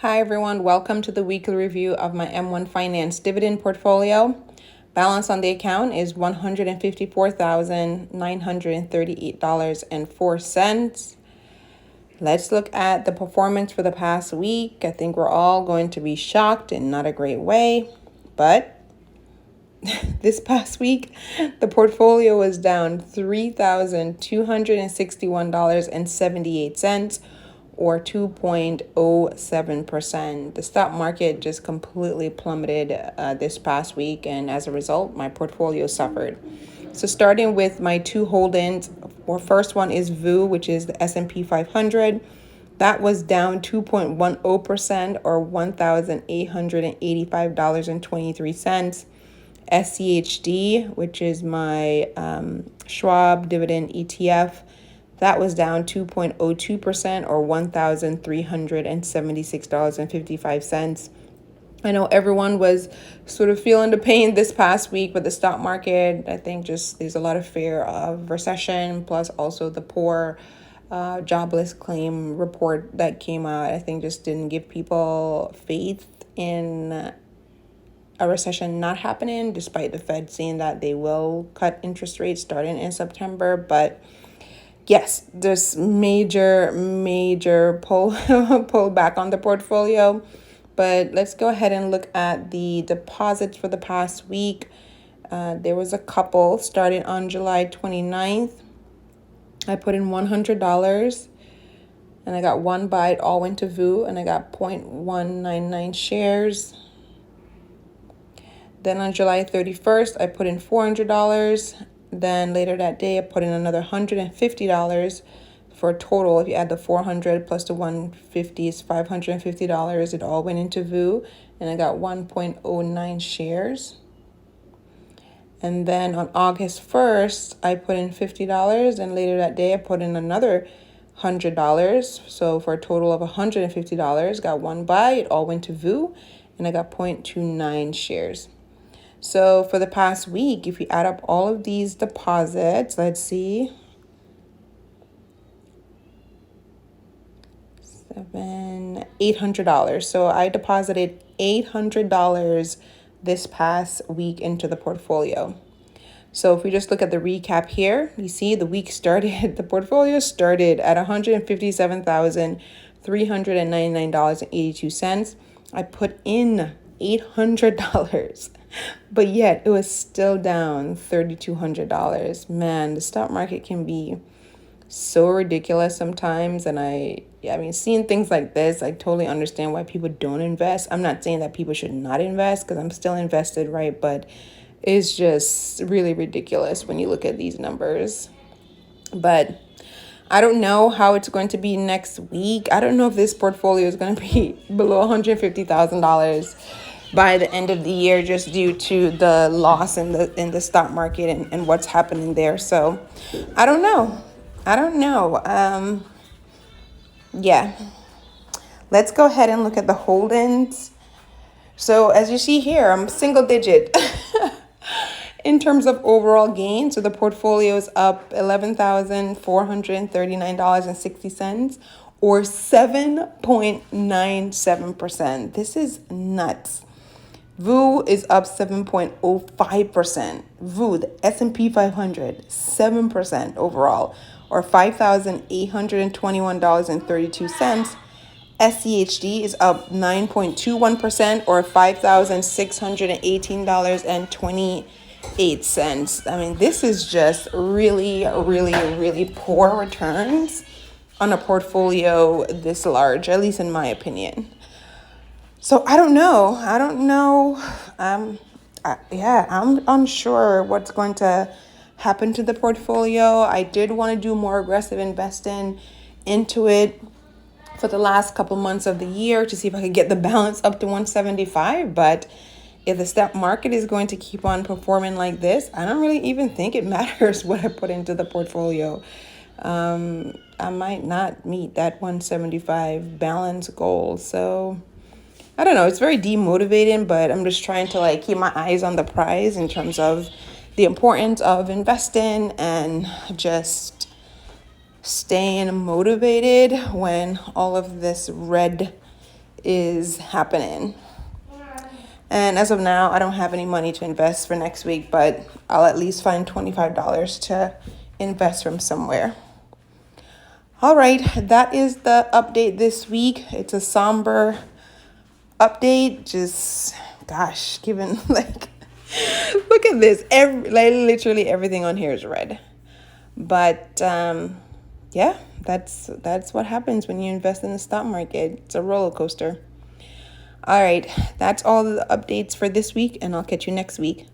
Hi everyone, welcome to the weekly review of my M1 Finance dividend portfolio. Balance on the account is $154,938.04. Let's look at the performance for the past week. I think we're all going to be shocked in not a great way, but this past week, the portfolio was down $3,261.78 or 2.07%. The stock market just completely plummeted this past week, and as a result, my portfolio suffered. So starting with my two holdings, our first one is VU, which is the S&P 500. That was down 2.10% or $1,885.23. SCHD, which is my Schwab Dividend ETF, that was down 2.02% or $1,376.55. I know everyone was sort of feeling the pain this past week with the stock market. I think just there's a lot of fear of recession, plus also the poor jobless claim report that came out. I think just didn't give people faith in a recession not happening, despite the Fed saying that they will cut interest rates starting in September. But yes, there's major pull back on the portfolio. But let's go ahead and look at the deposits for the past week. There was a couple starting on July 29th. I put in $100 and I got one buy. It all went to VU and I got 0.199 shares. Then on July 31st, I put in $400. Then later that day, I put in another $150 for a total. If you add the 400 plus the 150 is $550. It all went into VU, and I got 1.09 shares. And then on August 1st, I put in $50, and later that day, I put in another $100. So for a total of $150, got one buy. It all went to VU, and I got 0.29 shares. So for the past week, if you add up all of these deposits, let's see, $800. So I deposited $800 this past week into the portfolio. So if we just look at the recap here, you see the portfolio started at $157,399.82. I put in $800, but yet it was still down $3,200. Man, the stock market can be so ridiculous sometimes. And I mean, seeing things like this, I totally understand why people don't invest. I'm not saying that people should not invest because I'm still invested, right? But it's just really ridiculous when you look at these numbers. But I don't know how it's going to be next week. I don't know if this portfolio is going to be below $150,000 by the end of the year, just due to the loss in the stock market and what's happening there. So I don't know. Yeah. Let's go ahead and look at the holdings. So as you see here, I'm single digit in terms of overall gain. So the portfolio is up $11,439.60 or 7.97%. This is nuts. VU is up 7.05%. VU, the S&P 500, 7% overall, or $5,821.32. SCHD is up 9.21%, or $5,618.28. I mean, this is just really poor returns on a portfolio this large, at least in my opinion. So I don't know. I'm unsure what's going to happen to the portfolio. I did want to do more aggressive investing into it for the last couple months of the year to see if I could get the balance up to 175. But if the stock market is going to keep on performing like this, I don't really even think it matters what I put into the portfolio. I might not meet that 175 balance goal. So I don't know. It's very demotivating, but I'm just trying to keep my eyes on the prize in terms of the importance of investing and just staying motivated when all of this red is happening. And as of now, I don't have any money to invest for next week, but I'll at least find $25 to invest from somewhere. All right, that is the update this week. It's a somber update. Just, gosh, given like, look at this. Literally everything on here is red. But yeah, that's what happens when you invest in the stock market. It's a roller coaster. All right, that's all the updates for this week, and I'll catch you next week.